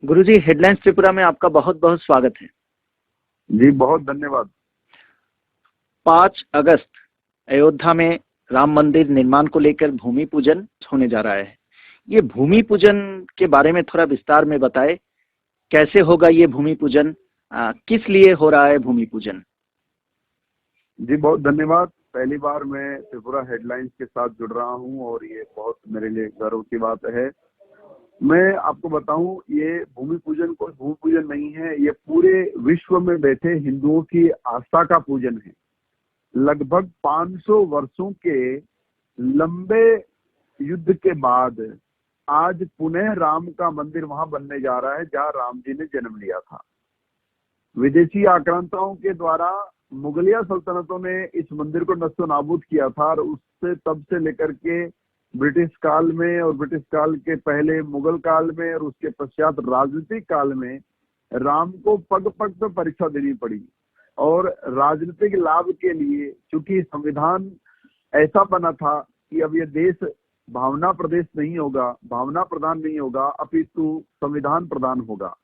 गुरुजी, headlines Tripura में आपका बहुत बहुत स्वागत है। जी बहुत धन्यवाद। 5 अगस्त अयोध्या में राम मंदिर निर्माण को लेकर भूमि पूजन होने जा रहा है। ये भूमि पूजन के बारे में थोड़ा विस्तार में बताएं, कैसे होगा ये भूमि पूजन, किस लिए हो रहा है भूमि पूजन? जी बहुत धन्यवाद। पहली बार मैं त्रिपुरा हेडलाइंस के साथ जुड़ रहा हूं और ये बहुत मेरे लिए गर्व की बात है। मैं आपको बताऊं, ये भूमि पूजन कोई भूमि पूजन नहीं है, ये पूरे विश्व में बैठे हिंदुओं की आस्था का पूजन है। लगभग 500 वर्षों के लंबे युद्ध के बाद आज पुनः राम का मंदिर वहां बनने जा रहा है जहां राम जी ने जन्म लिया था। विदेशी आक्रांताओं के द्वारा मुगलिया सल्तनतों ने इस मंदिर को नष्ट नाबूद किया था और उससे तब से लेकर के ब्रिटिश काल में और ब्रिटिश काल के पहले मुगल काल में और उसके पश्चात राजनीतिक काल में राम को पग पग पर परीक्षा देनी पड़ी। और राजनीतिक लाभ के लिए, चूंकि संविधान ऐसा बना था कि अब ये देश भावना प्रदेश नहीं होगा, भावना प्रधान नहीं होगा, अपितु संविधान प्रधान होगा,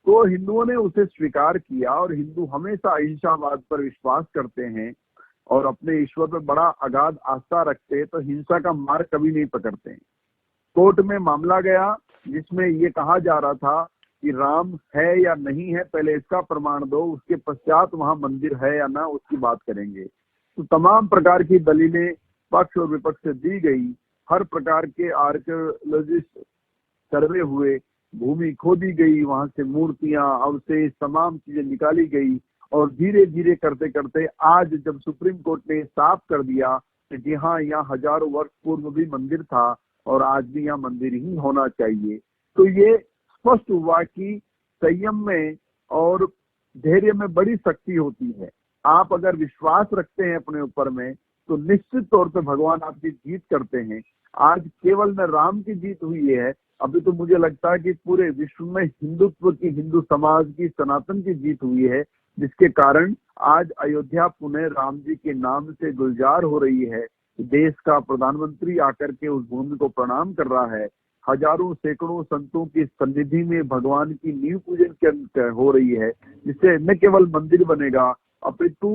तो हिंदुओं ने उसे स्वीकार किया। और हिंदू हमेशा अहिंसावाद पर विश्वास करते हैं और अपने ईश्वर पर बड़ा अगाध आस्था रखते हैं, तो हिंसा का मार्ग कभी नहीं पकड़ते हैं। कोर्ट में मामला गया जिसमें ये कहा जा रहा था कि राम है या नहीं है, पहले इसका प्रमाण दो, उसके पश्चात वहां मंदिर है या ना उसकी बात करेंगे। तो तमाम प्रकार की दलीलें पक्ष और विपक्ष से दी गई। हर प्रकार के आर्कियोलॉजिस्ट सर्वे हुए, भूमि खोदी गई, वहां से मूर्तियां, अवशेष, तमाम चीजें निकाली गई। और धीरे धीरे करते करते आज जब सुप्रीम कोर्ट ने साफ कर दिया कि जी हाँ, यहाँ हजारों वर्ष पूर्व भी मंदिर था और आज भी यहाँ मंदिर ही होना चाहिए, तो ये स्पष्ट हुआ कि संयम में और धैर्य में बड़ी शक्ति होती है। आप अगर विश्वास रखते हैं अपने ऊपर में, तो निश्चित तौर पे भगवान आपकी जीत करते हैं। आज केवल न राम की जीत हुई है, अभी तो मुझे लगता है कि पूरे विश्व में हिंदुत्व की, हिंदू समाज की, सनातन की जीत हुई है, जिसके कारण आज अयोध्या पुनः राम जी के नाम से गुलजार हो रही है। देश का प्रधानमंत्री आकर के उस भूमि को प्रणाम कर रहा है। हजारों सैकड़ों संतों की सन्निधि में भगवान की नींव पूजन हो रही है, जिससे न केवल मंदिर बनेगा, अपितु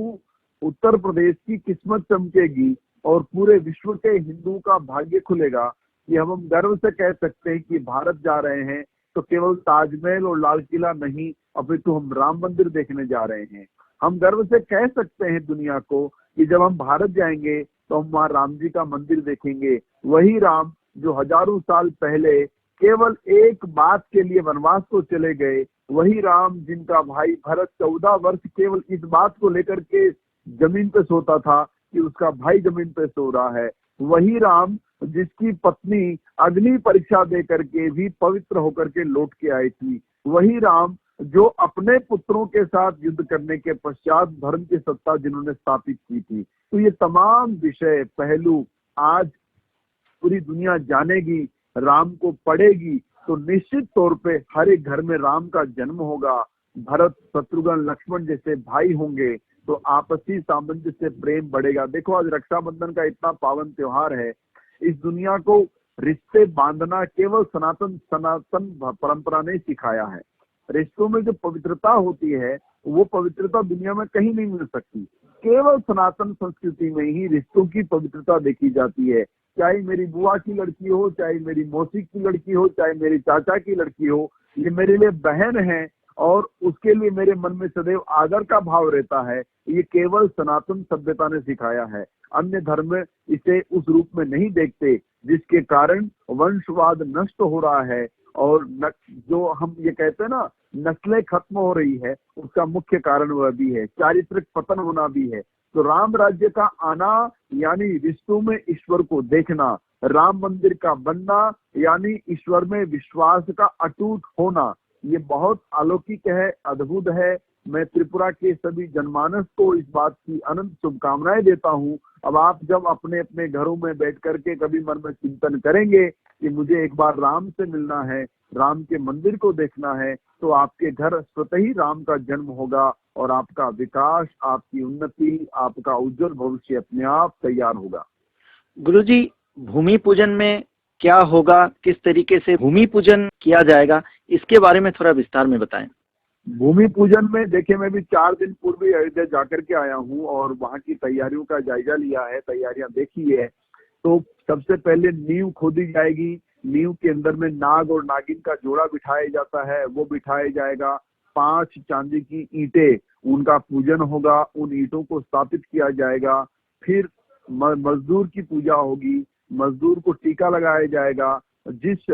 उत्तर प्रदेश की किस्मत चमकेगी और पूरे विश्व के हिंदुओं का भाग्य खुलेगा कि हम गर्व से कह सकते हैं कि भारत जा रहे हैं तो केवल ताजमहल और लाल किला नहीं, अपितु हम राम मंदिर देखने जा रहे हैं। हम गर्व से कह सकते हैं दुनिया को कि जब हम भारत जाएंगे तो हम वहाँ राम जी का मंदिर देखेंगे। वही राम जो हजारों साल पहले केवल एक बात के लिए वनवास को चले गए, वही राम जिनका भाई भरत 14 वर्ष केवल इस बात को लेकर के जमीन पे सोता था कि उसका भाई जमीन पे सो रहा है, वही राम जिसकी पत्नी अग्नि परीक्षा दे करके भी पवित्र होकर के लौट के आई थी, वही राम जो अपने पुत्रों के साथ युद्ध करने के पश्चात धर्म की सत्ता जिन्होंने स्थापित की थी। तो ये तमाम विषय पहलू आज पूरी दुनिया जानेगी, राम को पढ़ेगी, तो निश्चित तौर पे हर एक घर में राम का जन्म होगा। भरत, शत्रुघ्न, लक्ष्मण जैसे भाई होंगे तो आपसी सामंजस्य, प्रेम बढ़ेगा। देखो आज रक्षाबंधन का इतना पावन त्योहार है। इस दुनिया को रिश्ते बांधना केवल सनातन परंपरा ने सिखाया है। रिश्तों में जो पवित्रता होती है वो पवित्रता दुनिया में कहीं नहीं मिल सकती, केवल सनातन संस्कृति में ही रिश्तों की पवित्रता देखी जाती है। चाहे मेरी बुआ की लड़की हो, चाहे मेरी मौसी की लड़की हो, चाहे मेरी चाचा की लड़की हो, ये मेरे लिए बहन है और उसके लिए मेरे मन में सदैव आदर का भाव रहता है। ये केवल सनातन सभ्यता ने सिखाया है। अन्य धर्म इसे उस रूप में नहीं देखते, जिसके कारण वंशवाद नष्ट हो रहा है और जो हम ये कहते हैं ना, नस्लें खत्म हो रही है, उसका मुख्य कारण वह भी है, चारित्रिक पतन होना भी है। तो राम राज्य का आना यानी रिश्तों में ईश्वर को देखना, राम मंदिर का बनना यानी ईश्वर में विश्वास का अटूट होना, ये बहुत अलौकिक है, अद्भुत है। मैं त्रिपुरा के सभी जनमानस को इस बात की अनंत शुभकामनाएं देता हूँ। अब आप जब अपने अपने घरों में बैठ करके कभी मन में चिंतन करेंगे कि मुझे एक बार राम से मिलना है, राम के मंदिर को देखना है, तो आपके घर स्वतः ही राम का जन्म होगा और आपका विकास, आपकी उन्नति, आपका उज्जवल भविष्य अपने आप तैयार होगा। गुरुजी, भूमि पूजन में क्या होगा, किस तरीके से भूमि पूजन किया जाएगा, इसके बारे में थोड़ा विस्तार में बताएं। भूमि पूजन में देखिए, मैं भी 4 दिन पूर्व ही अयोध्या जाकर के आया हूँ और वहाँ की तैयारियों का जायजा लिया है, तैयारियां देखी है। तो सबसे पहले नींव खोदी जाएगी। नींव के अंदर में नाग और नागिन का जोड़ा बिठाया जाता है, वो बिठाया जाएगा। 5 चांदी की ईंटें, उनका पूजन होगा, उन ईंटों को स्थापित किया जाएगा। फिर मजदूर की पूजा होगी, मजदूर को टीका लगाया जाएगा। जिस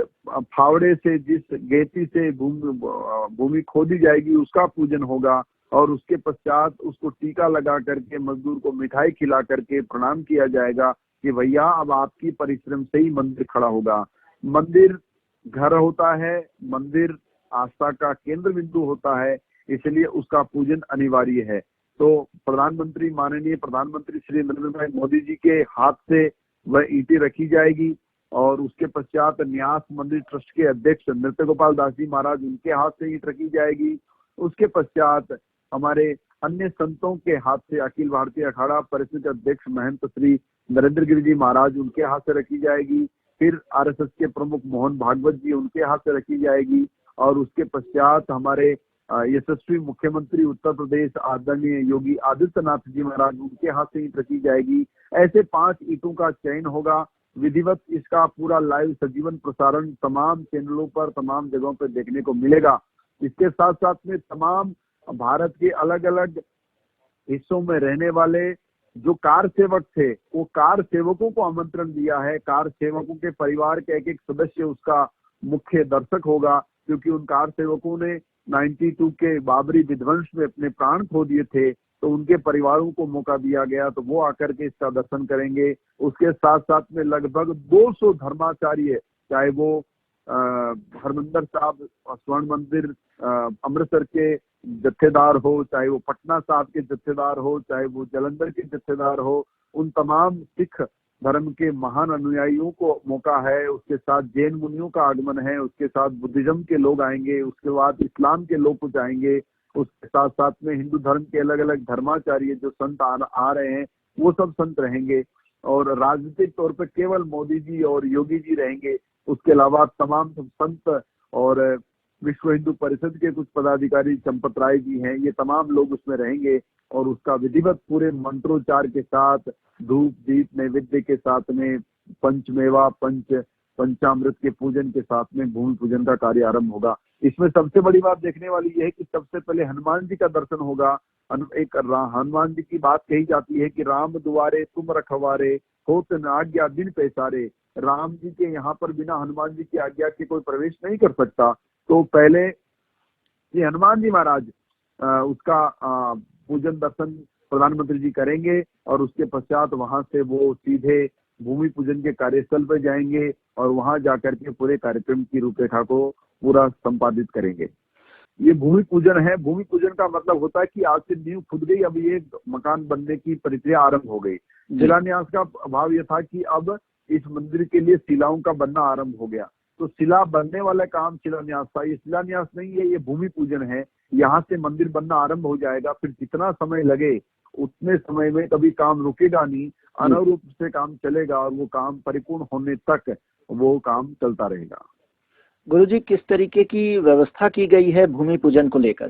फावड़े से, जिस गेती से भूमि खोदी जाएगी उसका पूजन होगा और उसके पश्चात उसको टीका लगा करके मजदूर को मिठाई खिला करके प्रणाम किया जाएगा कि भैया अब आपकी परिश्रम से ही मंदिर खड़ा होगा। मंदिर घर होता है, मंदिर आस्था का केंद्र बिंदु होता है, इसलिए उसका पूजन अनिवार्य है। तो प्रधानमंत्री, माननीय प्रधानमंत्री श्री नरेंद्र भाई मोदी जी के हाथ से वह ईंटें रखी जाएगी और उसके पश्चात न्यास मंदिर ट्रस्ट के अध्यक्ष नृत्य गोपाल दास जी महाराज, उनके हाथ से ईंट रखी जाएगी। उसके पश्चात हमारे अन्य संतों के हाथ से अखिल भारतीय अखाड़ा परिषद के अध्यक्ष महंत श्री नरेंद्र गिरि जी महाराज, उनके हाथ से रखी जाएगी। फिर आरएसएस के प्रमुख मोहन भागवत जी, उनके हाथ से रखी जाएगी। और उसके पश्चात हमारे यशस्वी मुख्यमंत्री उत्तर प्रदेश आदरणीय योगी आदित्यनाथ जी महाराज, उनके हाथ से ईंट रखी जाएगी। ऐसे 5 ईंटों का चयन होगा। विधिवत इसका पूरा लाइव सजीवन प्रसारण तमाम चैनलों पर, तमाम जगहों पर देखने को मिलेगा। इसके साथ साथ में तमाम भारत के अलग अलग हिस्सों में रहने वाले जो कार सेवक थे, वो कार सेवकों को आमंत्रण दिया है। कार सेवकों के परिवार के एक एक सदस्य उसका मुख्य दर्शक होगा, क्योंकि उन कार सेवकों ने 92 के बाबरी विध्वंस में अपने प्राण खो दिए थे, तो उनके परिवारों को मौका दिया गया, तो वो आकर के इसका दर्शन करेंगे। उसके साथ साथ में लगभग 200 धर्माचार्य, चाहे वो हरमंदिर साहब स्वर्ण मंदिर अमृतसर के जत्थेदार हो, चाहे वो पटना साहब के जत्थेदार हो, चाहे वो जालंधर के जत्थेदार हो, उन तमाम सिख धर्म के महान अनुयायियों को मौका है। उसके साथ जैन मुनियों का आगमन है, उसके साथ बुद्धिज्म के लोग आएंगे, उसके बाद इस्लाम के लोग कुछ आएंगे, उसके साथ साथ में हिंदू धर्म के अलग अलग धर्माचार्य जो संत आ रहे हैं, वो सब संत रहेंगे। और राजनीतिक तौर पर केवल मोदी जी और योगी जी रहेंगे। उसके अलावा तमाम संत और विश्व हिंदू परिषद के कुछ पदाधिकारी, चंपत राय जी हैं, ये तमाम लोग उसमें रहेंगे। और उसका विधिवत पूरे मंत्रोच्चार के साथ, धूप दीप नैवेद्य के साथ में, पंचमेवा पंचामृत के पूजन के साथ में भूमि पूजन का कार्य आरंभ होगा। इसमें सबसे बड़ी बात देखने वाली यह है कि सबसे पहले हनुमान जी का दर्शन होगा। एक हनुमान जी की बात कही जाती है कि राम दुआरे तुम रखवारे, होत न आज्ञा बिन पैसारे। राम जी के यहाँ पर बिना हनुमान जी की आज्ञा के कोई प्रवेश नहीं कर सकता। तो पहले ये हनुमान जी महाराज उसका पूजन दर्शन प्रधानमंत्री जी करेंगे और उसके पश्चात वहां से वो सीधे भूमि पूजन के कार्यस्थल पर जाएंगे और वहां जाकर के पूरे कार्यक्रम की रूपरेखा को पूरा संपादित करेंगे। ये भूमि पूजन है। भूमि पूजन का मतलब होता है कि आज से नींव खुद गई, अब ये मकान बनने की प्रक्रिया आरंभ हो गई। शिलान्यास का भाव यह था कि अब इस मंदिर के लिए शिलाओं का बनना आरंभ हो गया, तो शिला बनने वाला काम शिलान्यास था। ये शिलान्यास नहीं है, ये भूमि पूजन है। यहाँ से मंदिर बनना आरंभ हो जाएगा। फिर जितना समय लगे उतने समय में कभी काम रुकेगा नहीं, अनारूप से काम चलेगा और वो काम परिपूर्ण होने तक वो काम चलता रहेगा। गुरुजी, किस तरीके की व्यवस्था की गई है भूमि पूजन को लेकर?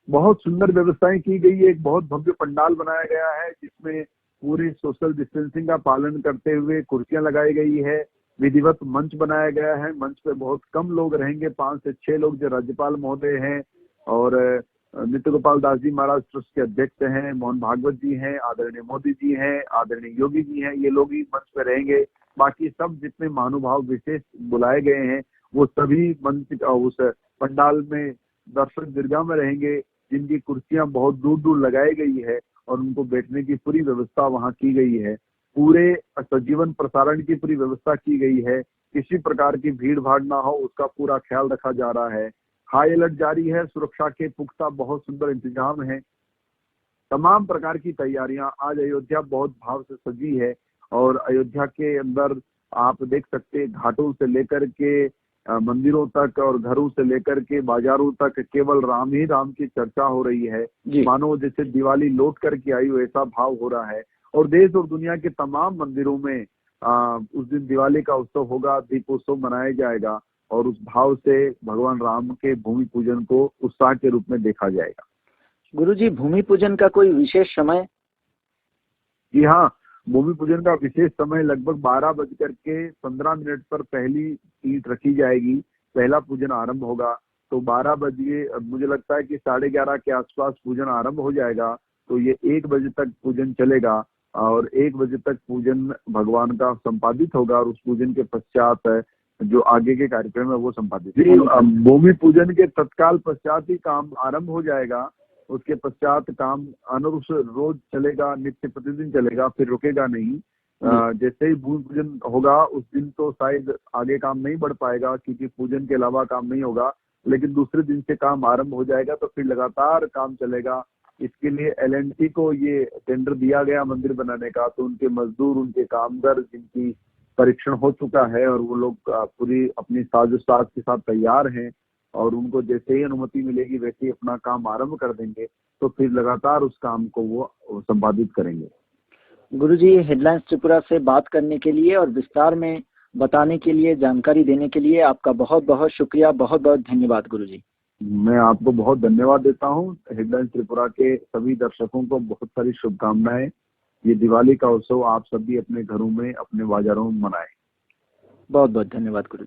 बहुत सुंदर व्यवस्थाएं की गई है। एक बहुत भव्य पंडाल बनाया गया है जिसमें पूरी सोशल डिस्टेंसिंग का पालन करते हुए कुर्सियां लगाई गई है। विधिवत मंच बनाया गया है। मंच पे बहुत कम लोग रहेंगे, 5 से 6 लोग, जो राज्यपाल महोदय हैं और नृत्य गोपाल दास जी महाराज ट्रस्ट के अध्यक्ष हैं, मोहन भागवत जी हैं, आदरणीय मोदी जी हैं, आदरणीय योगी जी हैं, ये लोग ही मंच पे रहेंगे। बाकी सब जितने महानुभाव विशेष बुलाए गए हैं वो सभी मंच उस पंडाल में दर्शक दीर्घा में रहेंगे, जिनकी कुर्सियां बहुत दूर दूर लगाई गई है और उनको बैठने की पूरी व्यवस्था वहां की गई है। पूरे सजीवन प्रसारण की पूरी व्यवस्था की गई है। किसी प्रकार की भीड़ भाड़ ना हो उसका पूरा ख्याल रखा जा रहा है। हाई अलर्ट जारी है। सुरक्षा के पुख्ता बहुत सुंदर इंतजाम है। तमाम प्रकार की तैयारियां, आज अयोध्या बहुत भाव से सजी है और अयोध्या के अंदर आप देख सकते हैं घाटों से लेकर के मंदिरों तक और घरों से लेकर के बाजारों तक केवल राम ही राम की चर्चा हो रही है। मानो जैसे दिवाली लौट करके आई हो ऐसा भाव हो रहा है। और देश और दुनिया के तमाम मंदिरों में उस दिन दिवाली का उत्सव होगा, दीपोत्सव मनाया जाएगा और उस भाव से भगवान राम के भूमि पूजन को उत्साह के रूप में देखा जाएगा। गुरुजी, भूमि पूजन का कोई विशेष समय? जी हाँ, भूमि पूजन का विशेष समय लगभग 12:15 पर पहली ईंट रखी जाएगी, पहला पूजन आरंभ होगा। तो 12 बजे, मुझे लगता है कि 11:30 के आसपास पूजन आरंभ हो जाएगा। तो ये 1 बजे तक पूजन चलेगा और 1 बजे तक पूजन भगवान का संपादित होगा और उस पूजन के पश्चात जो आगे के कार्यक्रम है वो संपादित। भूमि पूजन के तत्काल पश्चात ही काम आरंभ हो जाएगा। उसके पश्चात काम अनुरूप रोज चलेगा, नित्य प्रतिदिन चलेगा, फिर रुकेगा नहीं। जैसे ही भूमि पूजन होगा उस दिन तो शायद आगे काम नहीं बढ़ पाएगा क्योंकि पूजन के अलावा काम नहीं होगा, लेकिन दूसरे दिन से काम आरंभ हो जाएगा तो फिर लगातार काम चलेगा। इसके लिए L&T को ये टेंडर दिया गया मंदिर बनाने का, तो उनके मजदूर, उनके कामगार जिनकी परीक्षण हो चुका है और वो लोग पूरी अपनी साजो साज के साथ तैयार हैं और उनको जैसे ही अनुमति मिलेगी वैसे ही अपना काम आरंभ कर देंगे। तो फिर लगातार उस काम को वो संपादित करेंगे। गुरुजी, हेडलाइंस त्रिपुरा से बात करने के लिए और विस्तार में बताने के लिए, जानकारी देने के लिए आपका बहुत बहुत शुक्रिया, बहुत बहुत धन्यवाद गुरुजी। मैं आपको बहुत धन्यवाद देता हूँ। हेडलाइंस त्रिपुरा के सभी दर्शकों को बहुत सारी शुभकामनाएं। ये दिवाली का उत्सव आप सभी अपने घरों में, अपने बाजारों में मनाएं। बहुत बहुत धन्यवाद गुरुजी।